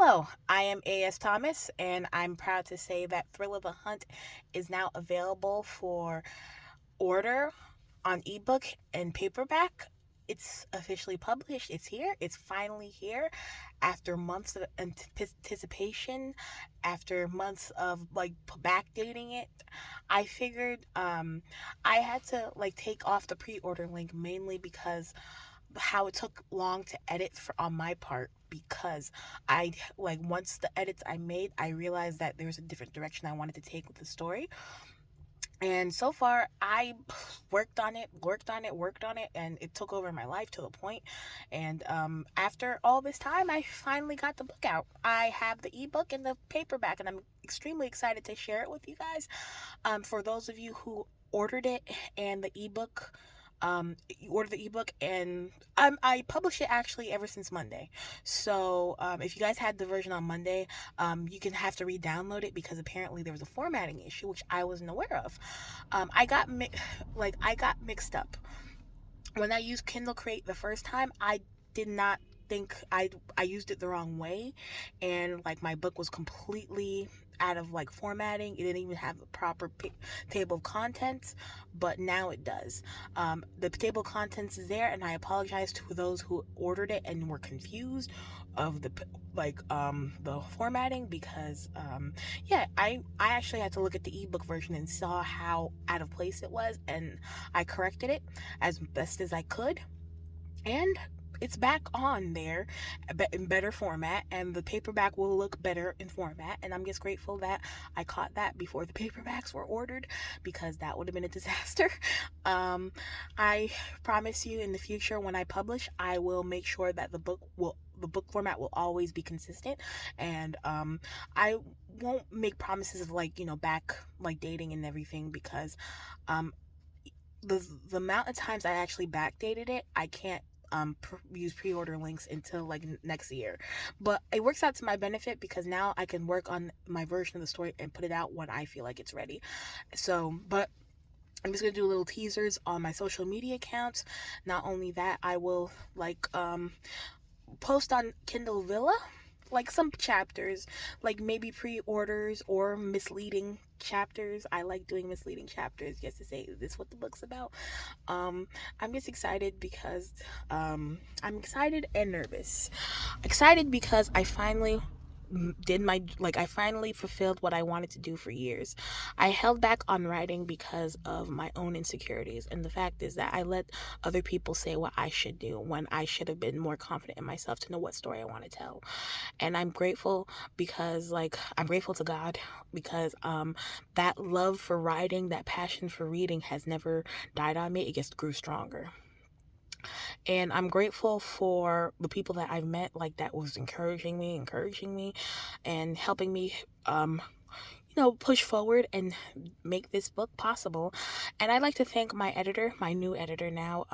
Hello, I am A.S. Thomas, and I'm proud to say that Thrill of the Hunt is now available for order on ebook and paperback. It's officially published. It's here. It's finally here after months of anticipation, after months of backdating it. I figured I had to take off the pre-order link mainly because how it took long to edit on my part because I once the edits I made, I realized that there was a different direction I wanted to take with the story. And so far, I worked on it, and it took over my life to the point. And after all this time, I finally got the book out. I have the ebook and the paperback, and I'm extremely excited to share it with you guys. For those of you who ordered it and the ebook, you order the ebook, and I publish it actually ever since Monday. So if you guys had the version on Monday, you can have to re-download it because apparently there was a formatting issue which I wasn't aware of. I got mixed up when I used Kindle Create the first time. I did not think I used it the wrong way, and my book was completely out of formatting. It didn't even have the proper table of contents, but now it does. The table of contents is there, and I apologize to those who ordered it and were confused of the formatting because yeah, I actually had to look at the ebook version and saw how out of place it was, and I corrected it as best as I could, and it's back on there in better format, and the paperback will look better in format. And I'm just grateful that I caught that before the paperbacks were ordered, because that would have been a disaster. um I promise you, in the future when I publish, I will make sure that the book format will always be consistent. And I won't make promises of back dating and everything, because um the amount of times I actually backdated it, I can't use pre-order links until next year. But it works out to my benefit because now I can work on my version of the story and put it out when I feel like it's ready. So, but I'm just gonna do little teasers on my social media accounts. Not only that, I will post on Kindle Villa some chapters, maybe pre-orders or misleading chapters. I like doing misleading chapters just to say this is what the book's about. I'm just excited because I'm excited and nervous. Excited because I finally fulfilled what I wanted to do for years. I held back on writing because of my own insecurities, and the fact is that I let other people say what I should do when I should have been more confident in myself to know what story I want to tell. And I'm grateful because I'm grateful to God because that love for writing, that passion for reading has never died on me. It just grew stronger. And I'm grateful for the people that I've met, that was encouraging me and helping me push forward and make this book possible. And I'd like to thank my editor, my new editor now.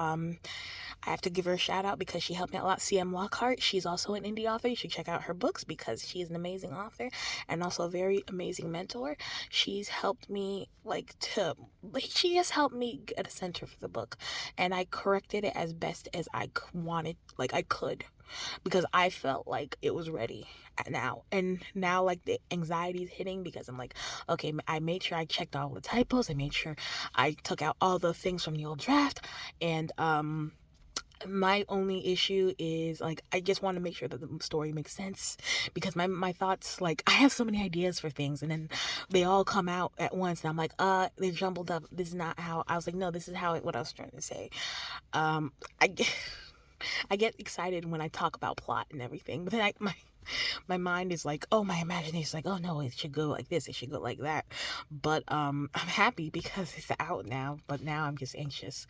I have to give her a shout out because she helped me out a lot. CM Lockhart. She's also an indie author. You should check out her books because she's an amazing author and also a very amazing mentor. She's helped me she just helped me get a center for the book, and I corrected it as best as I wanted, I could, because I felt like it was ready now. And now the anxiety is hitting because I'm okay, I made sure I checked all the typos. I made sure I took out all the things from the old draft, and my only issue is I just want to make sure that the story makes sense, because my thoughts, I have so many ideas for things, and then they all come out at once, and I'm they're jumbled up. This is not how I was no, this is how what I was trying to say. um I get I get excited when I talk about plot and everything, but then my mind is oh, my imagination is oh no, it should go like this, it should go like that. But I'm happy because it's out now, but now I'm just anxious.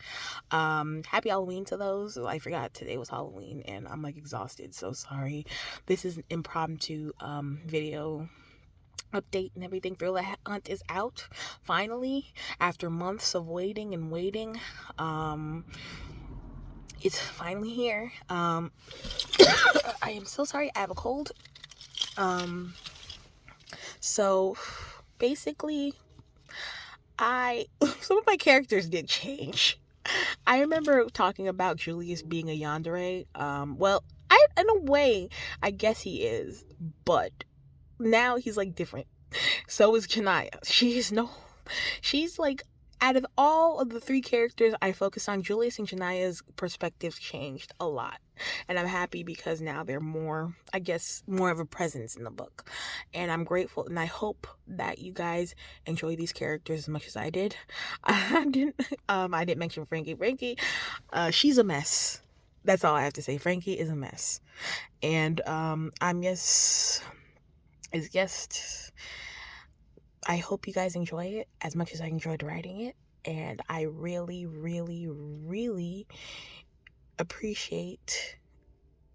Happy Halloween to those. I forgot today was Halloween and I'm exhausted, so sorry. This is an impromptu video update and everything. Thriller Hunt is out finally after months of waiting. It's finally here. I am so sorry, I have a cold. So basically, some of my characters did change. I remember talking about Julius being a yandere. Well, in a way, I guess he is, but now he's like different. So is Janaya. She's like, out of all of the three characters I focused on, Julius and Janaya's perspectives changed a lot. And I'm happy because now they're more, I guess, more of a presence in the book. And I'm grateful, and I hope that you guys enjoy these characters as much as I did. I didn't mention Frankie. She's a mess. That's all I have to say. Frankie is a mess. And it's just, I hope you guys enjoy it as much as I enjoyed writing it. And I really, really, really appreciate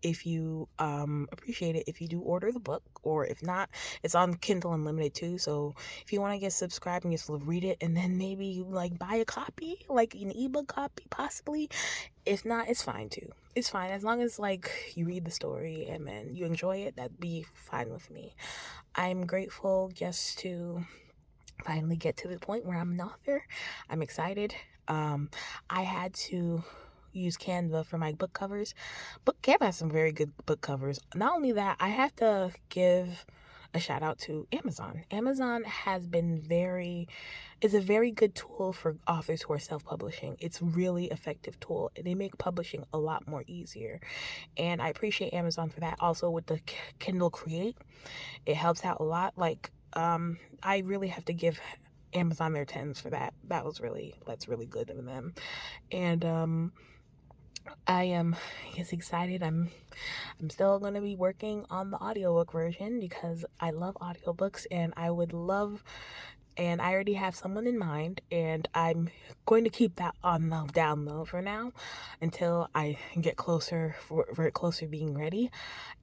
if you appreciate it if you do order the book, or if not, it's on Kindle Unlimited too. So if you want to get subscribed and just read it, and then maybe like buy a copy, like an ebook copy possibly. If not, it's fine too. It's fine as long as like you read the story and then you enjoy it. That'd be fine with me. I'm grateful just to finally get to the point where I'm an author. I'm excited. I had to use Canva for my book covers. But Canva has some very good book covers. Not only that, I have to give a shout out to Amazon. Amazon is a very good tool for authors who are self-publishing. It's really effective tool. They make publishing a lot more easier. And I appreciate Amazon for that. Also with the Kindle Create, it helps out a lot. Like, I really have to give Amazon their tens for that. That's really good of them. And I am excited. I'm still going to be working on the audiobook version because I love audiobooks, and I already have someone in mind, and I'm going to keep that on the down low for now until I get very closer to being ready.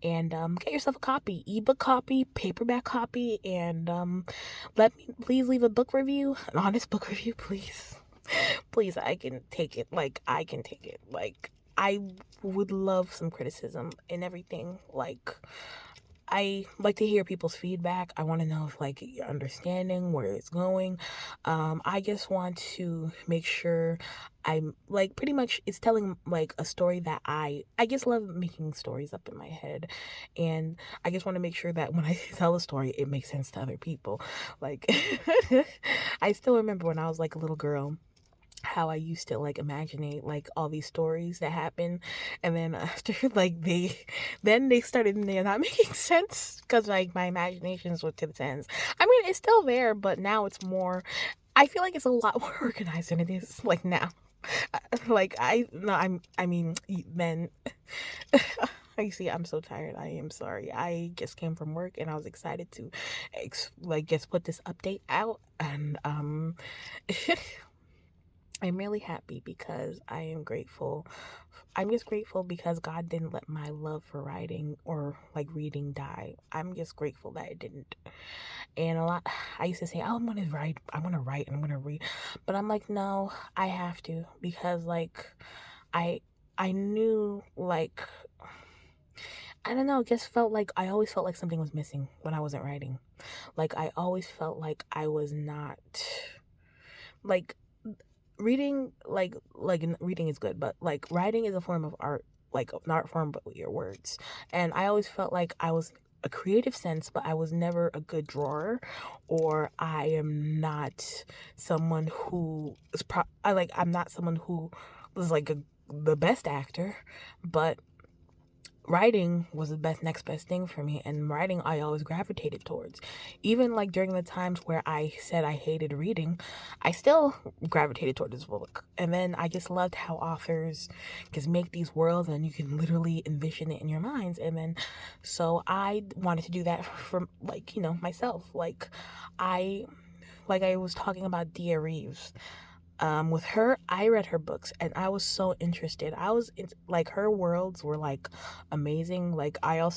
And get yourself a copy, ebook copy, paperback copy, and please leave a book review, an honest book review, please. Please, I can take it. I would love some criticism and everything. Like, I like to hear people's feedback. I want to know if like you're understanding where it's going. I just want to make sure I'm like, pretty much it's telling like a story that I just love making stories up in my head, and I just want to make sure that when I tell a story, it makes sense to other people. Like, I still remember when I was like a little girl, how I used to like imaginate like all these stories that happen, and then after like they started they're not making sense because like my imaginations were to the tens. I mean, it's still there, but now it's more. I feel like it's a lot more organized than it is like now. Like I no I mean then. You see, I'm so tired. I am sorry. I just came from work and I was excited to just put this update out, and I'm really happy because I am grateful. I'm just grateful because God didn't let my love for writing or like reading die. I'm just grateful that it didn't. And I used to say, oh, I'm going to write, and I'm going to read. But I'm like, no, I have to, because like, I, I knew like, I don't know, I always felt like something was missing when I wasn't writing. Like, I always felt like I was not, like, reading reading is good, but like writing is a form of art, like an art form but with your words. And I always felt like I was a creative sense, but I was never a good drawer, or I am not someone who I'm not someone who was like the best actor, but writing was the next best thing for me, and writing I always gravitated towards. Even like during the times where I said I hated reading, I still gravitated toward this book. And then I just loved how authors just make these worlds and you can literally envision it in your minds. And then so I wanted to do that for like, myself. I I was talking about Dia Reeves. With her, I read her books and I was so interested. Like, her worlds were like amazing. Like, I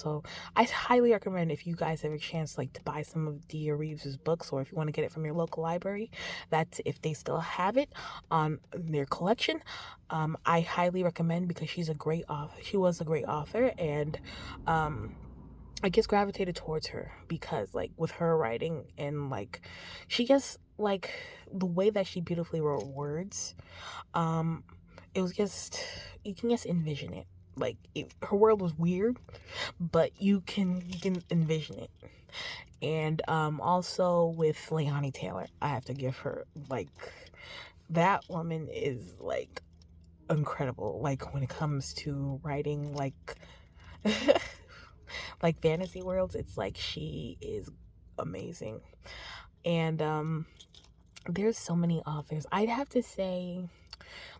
highly recommend, if you guys have a chance like to buy some of Dia Reeves's books, or if you want to get it from your local library, that's if they still have it on their collection. I highly recommend, because she's a great author. She was a great author, and I just gravitated towards her because, like, with her writing, and like, she just like the way that she beautifully wrote words. Um, it was just, you can just envision it. like her world was weird, but you can envision it. And also with Leonie Taylor, I have to give her, like, that woman is like incredible, like when it comes to writing, like like fantasy worlds. It's like she is amazing. And there's so many authors. I'd have to say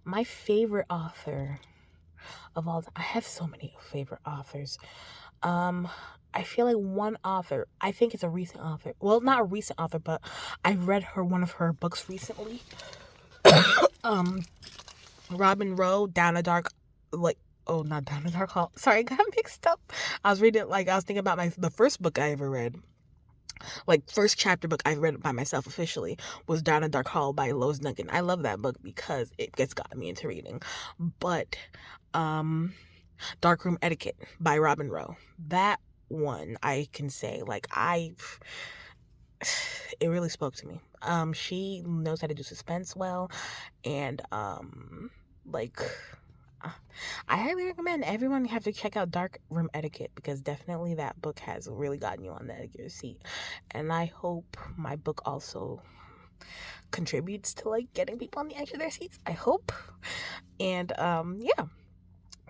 my favorite author of all time. I have so many favorite authors. um I feel like one author, I think it's a recent author, well, not a recent author, but I read one of her books recently. um Robin Rowe, Down a Dark, like, oh, not Down a Dark Hall. Sorry, I got mixed up. I was thinking about the first book I ever read. Like, first chapter book I read by myself officially was Down a Dark Hall by Lois Duncan. I love that book because it gets got me into reading. But Darkroom Etiquette by Robin Rowe. That one, I can say, like, it really spoke to me. She knows how to do suspense well, and like, I highly recommend everyone have to check out Dark Room Etiquette, because definitely that book has really gotten you on the edge of your seat. And I hope my book also contributes to, like, getting people on the edge of their seats. I hope. And yeah.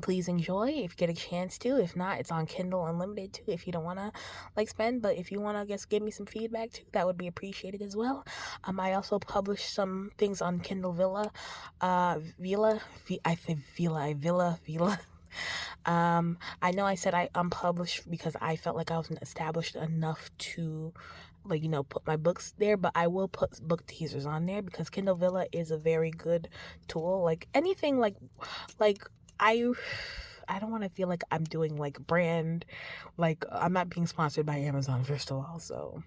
Please enjoy if you get a chance to. If not, it's on Kindle Unlimited too, if you don't want to, like, spend. But if you want to give me some feedback too, that would be appreciated as well. I also published some things on Kindle Villa. Villa. I know I said I unpublished because I felt like I wasn't established enough to, like, put my books there, but I will put book teasers on there because Kindle Villa is a very good tool. Like, anything, like I don't want to feel like I'm doing, like, brand, like, I'm not being sponsored by Amazon, first of all. So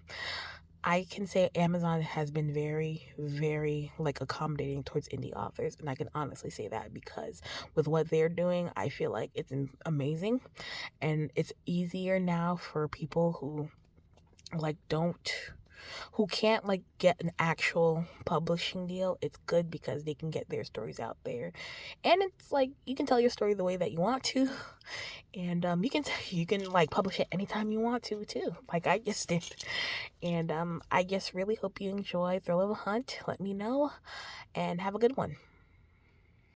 I can say Amazon has been very, very, like, accommodating towards indie authors, and I can honestly say that because with what they're doing, I feel like it's amazing. And it's easier now for people who, like, who can't, like, get an actual publishing deal. It's good because they can get their stories out there, and it's like you can tell your story the way that you want to, and you can like publish it anytime you want to too, like I just did. And I just really hope you enjoy Thrill of a Hunt. Let me know, and have a good one.